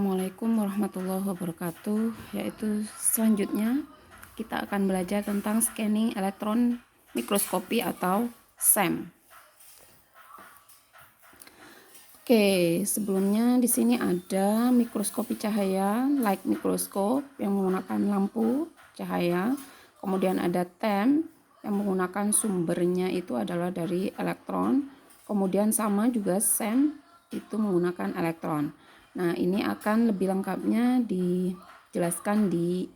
Assalamualaikum warahmatullahi wabarakatuh. Yaitu selanjutnya kita akan belajar tentang scanning elektron mikroskopi atau SEM. Oke, sebelumnya di sini ada mikroskopi cahaya, light microscope yang menggunakan lampu cahaya. Kemudian ada TEM yang menggunakan sumbernya itu adalah dari elektron. Kemudian sama juga SEM itu menggunakan elektron. Nah, ini akan lebih lengkapnya dijelaskan di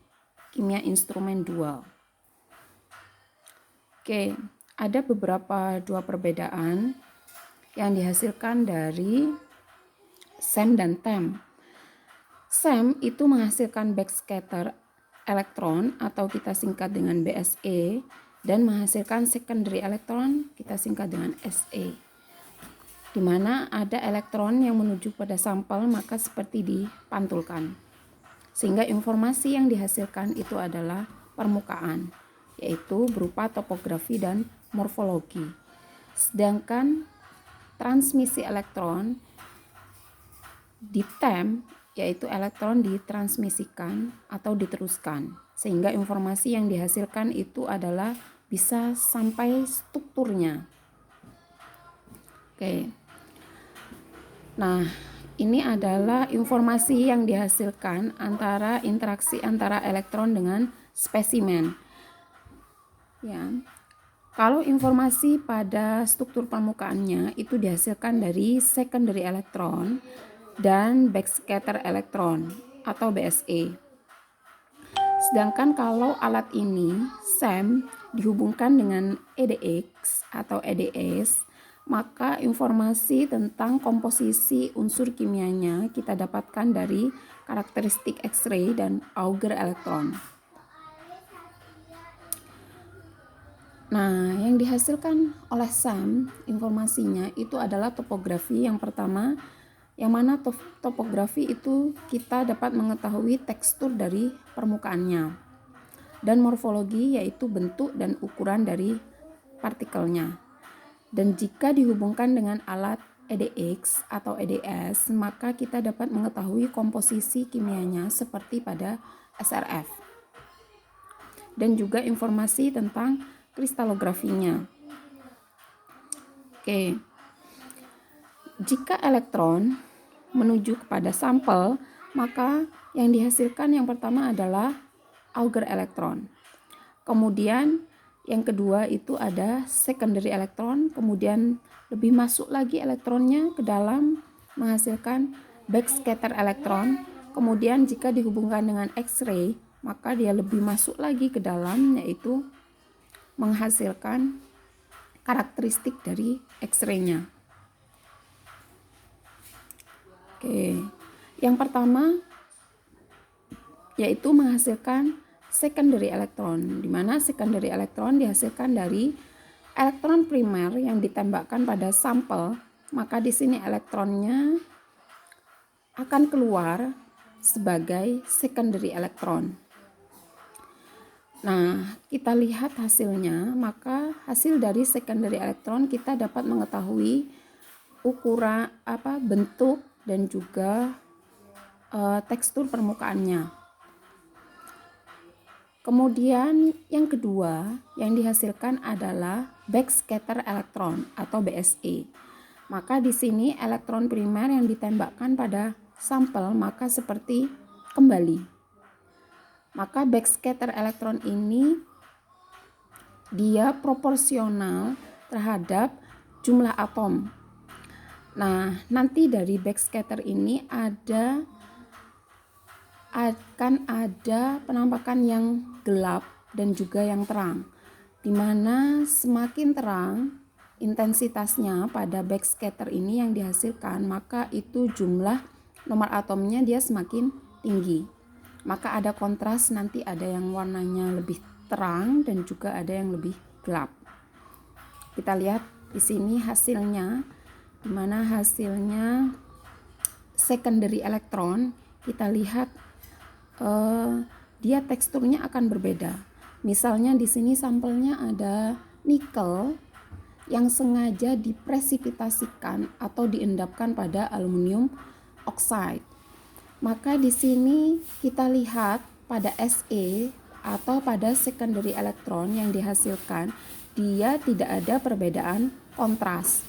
kimia instrumen dual. Oke, ada beberapa dua perbedaan yang dihasilkan dari SEM dan TEM. SEM itu menghasilkan backscatter elektron atau kita singkat dengan BSE, dan menghasilkan secondary elektron kita singkat dengan SE. Di mana ada elektron yang menuju pada sampel maka seperti dipantulkan. Sehingga informasi yang dihasilkan itu adalah permukaan, yaitu berupa topografi dan morfologi. Sedangkan transmisi elektron di TEM, yaitu elektron ditransmisikan atau diteruskan, sehingga informasi yang dihasilkan itu adalah bisa sampai strukturnya. Oke. Nah, ini adalah informasi yang dihasilkan antara interaksi antara elektron dengan spesimen. Ya. Kalau informasi pada struktur permukaannya itu dihasilkan dari secondary elektron dan backscatter elektron atau BSE. Sedangkan kalau alat ini SEM dihubungkan dengan EDX atau EDS, maka informasi tentang komposisi unsur kimianya kita dapatkan dari karakteristik X-ray dan Auger elektron. Nah, yang dihasilkan oleh SEM informasinya itu adalah topografi yang pertama, yang mana topografi itu kita dapat mengetahui tekstur dari permukaannya, dan morfologi yaitu bentuk dan ukuran dari partikelnya. Dan jika dihubungkan dengan alat EDX atau EDS, maka kita dapat mengetahui komposisi kimianya seperti pada SRF. Dan juga informasi tentang kristalografinya. Oke. Jika elektron menuju kepada sampel, maka yang dihasilkan yang pertama adalah Auger elektron. Kemudian yang kedua itu ada secondary elektron, kemudian lebih masuk lagi elektronnya ke dalam menghasilkan backscatter elektron. Kemudian jika dihubungkan dengan X-ray, maka dia lebih masuk lagi ke dalam, yaitu menghasilkan karakteristik dari X-ray-nya. Oke, yang pertama yaitu menghasilkan secondary elektron, di mana secondary elektron dihasilkan dari elektron primer yang ditembakkan pada sampel, maka di sini elektronnya akan keluar sebagai secondary elektron. Nah, kita lihat hasilnya, maka hasil dari secondary elektron kita dapat mengetahui ukuran bentuk dan juga tekstur permukaannya. Kemudian yang kedua yang dihasilkan adalah backscatter elektron atau BSE. Maka di sini elektron primer yang ditembakkan pada sampel maka seperti kembali. Maka backscatter elektron ini dia proporsional terhadap jumlah atom. Nah, nanti dari backscatter ini akan ada penampakan yang gelap dan juga yang terang, di mana semakin terang intensitasnya pada backscatter ini yang dihasilkan, maka itu jumlah nomor atomnya dia semakin tinggi. Maka ada kontras, nanti ada yang warnanya lebih terang dan juga ada yang lebih gelap. Kita lihat di sini hasilnya, di mana hasilnya secondary elektron, kita lihat dia teksturnya akan berbeda. Misalnya di sini sampelnya ada nikel yang sengaja dipresipitasikan atau diendapkan pada aluminium oxide. Maka di sini kita lihat pada Se atau pada secondary elektron yang dihasilkan, dia tidak ada perbedaan kontras.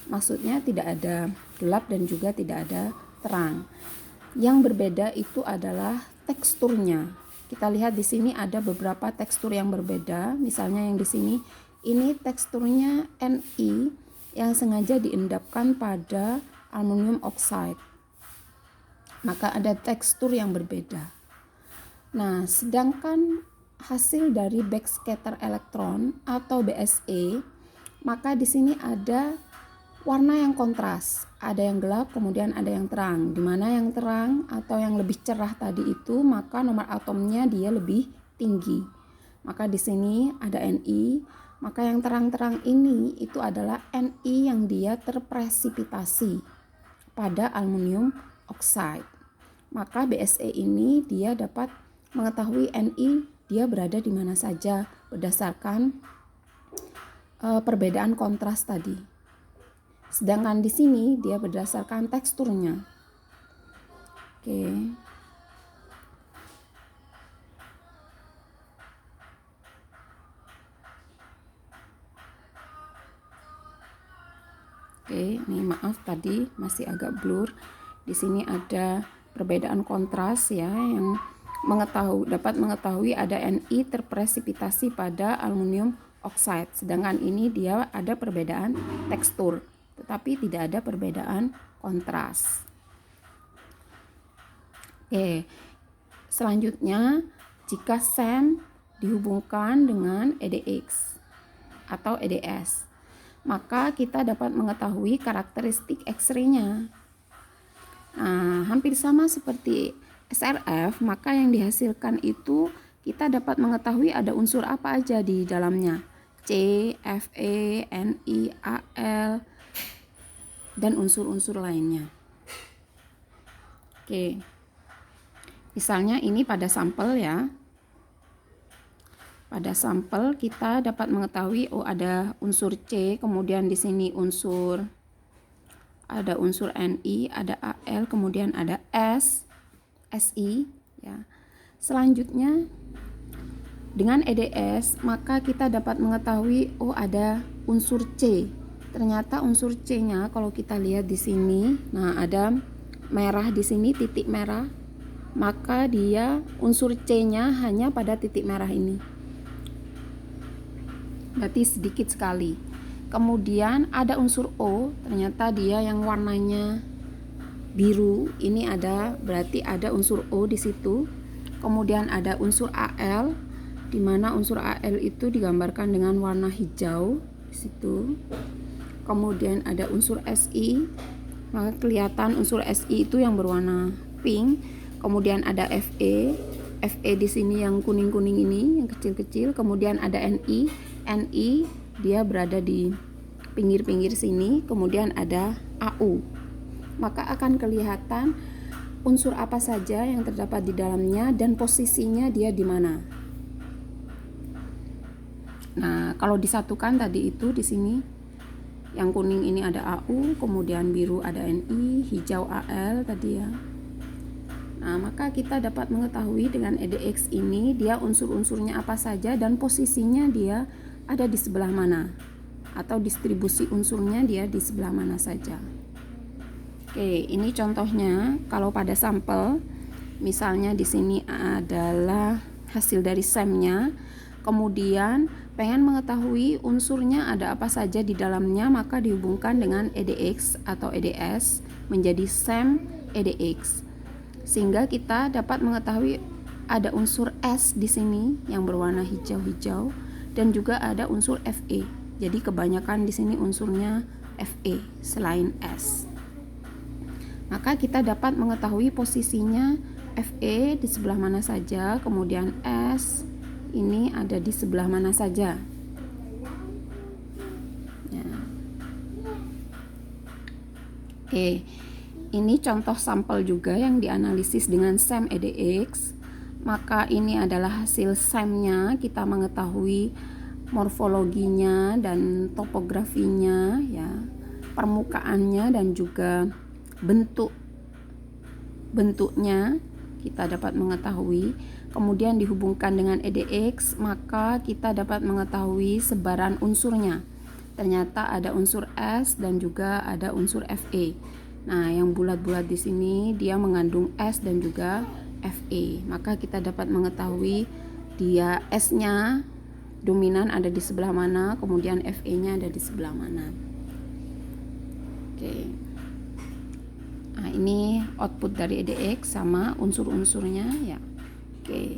Maksudnya tidak ada gelap dan juga tidak ada terang. Yang berbeda itu adalah teksturnya. Kita lihat di sini ada beberapa tekstur yang berbeda. Misalnya yang di sini ini teksturnya Ni yang sengaja diendapkan pada aluminium oxide. Maka ada tekstur yang berbeda. Nah, sedangkan hasil dari backscatter elektron atau BSE, maka di sini ada warna yang kontras, ada yang gelap kemudian ada yang terang. Di mana yang terang atau yang lebih cerah tadi itu, maka nomor atomnya dia lebih tinggi. Maka di sini ada Ni, maka yang terang-terang ini itu adalah Ni yang dia terpresipitasi pada aluminium oxide. Maka BSE ini dia dapat mengetahui Ni dia berada di mana saja berdasarkan perbedaan kontras tadi. Sedangkan di sini dia berdasarkan teksturnya. Oke. Oke, ini maaf tadi masih agak blur. Di sini ada perbedaan kontras ya yang dapat mengetahui ada Ni terpresipitasi pada aluminium oxide. Sedangkan ini dia ada perbedaan tekstur, tetapi tidak ada perbedaan kontras. Oke. Selanjutnya, jika SEM dihubungkan dengan EDX atau EDS, maka kita dapat mengetahui karakteristik X-ray-nya. Nah, hampir sama seperti SRF, maka yang dihasilkan itu kita dapat mengetahui ada unsur apa aja di dalamnya. C, Fe, Ni, Al, dan unsur-unsur lainnya. Oke. Misalnya ini pada sampel ya. Pada sampel kita dapat mengetahui ada unsur C, kemudian di sini ada unsur Ni, ada Al, kemudian ada Si ya. Selanjutnya dengan EDS maka kita dapat mengetahui ada unsur C. Ternyata unsur C-nya kalau kita lihat di sini, nah ada merah di sini, titik merah. Maka dia unsur C-nya hanya pada titik merah ini. Berarti sedikit sekali. Kemudian ada unsur O, ternyata dia yang warnanya biru. Ini berarti ada unsur O di situ. Kemudian ada unsur Al, di mana unsur Al itu digambarkan dengan warna hijau di situ. Kemudian ada unsur Si, maka kelihatan unsur Si itu yang berwarna pink. Kemudian ada Fe di sini yang kuning-kuning ini, yang kecil-kecil. Kemudian ada Ni dia berada di pinggir-pinggir sini. Kemudian ada Au. Maka akan kelihatan unsur apa saja yang terdapat di dalamnya dan posisinya dia di mana. Nah, kalau disatukan tadi itu di sini yang kuning ini ada Au, kemudian biru ada Ni, hijau Al tadi ya. Nah, maka kita dapat mengetahui dengan EDX ini dia unsur-unsurnya apa saja dan posisinya dia ada di sebelah mana, atau distribusi unsurnya dia di sebelah mana saja. Oke, ini contohnya kalau pada sampel, misalnya di sini adalah hasil dari SEM-nya, kemudian pengen mengetahui unsurnya ada apa saja di dalamnya, maka dihubungkan dengan EDX atau EDS menjadi SEM EDX. Sehingga kita dapat mengetahui ada unsur S di sini yang berwarna hijau-hijau dan juga ada unsur Fe. Jadi kebanyakan di sini unsurnya Fe selain S. Maka kita dapat mengetahui posisinya Fe di sebelah mana saja, kemudian S ini ada di sebelah mana saja. Ya. Oke. Ini contoh sampel juga yang dianalisis dengan SEM EDX. Maka ini adalah hasil SEM-nya, kita mengetahui morfologinya dan topografinya ya, permukaannya dan juga bentuk bentuknya kita dapat mengetahui, kemudian dihubungkan dengan EDX, maka kita dapat mengetahui sebaran unsurnya. Ternyata ada unsur S dan juga ada unsur Fe. Nah, yang bulat-bulat di sini dia mengandung S dan juga Fe. Maka kita dapat mengetahui dia S-nya dominan ada di sebelah mana, kemudian Fe-nya ada di sebelah mana. Oke. Nah, ini output dari EDX sama unsur-unsurnya ya. Oke.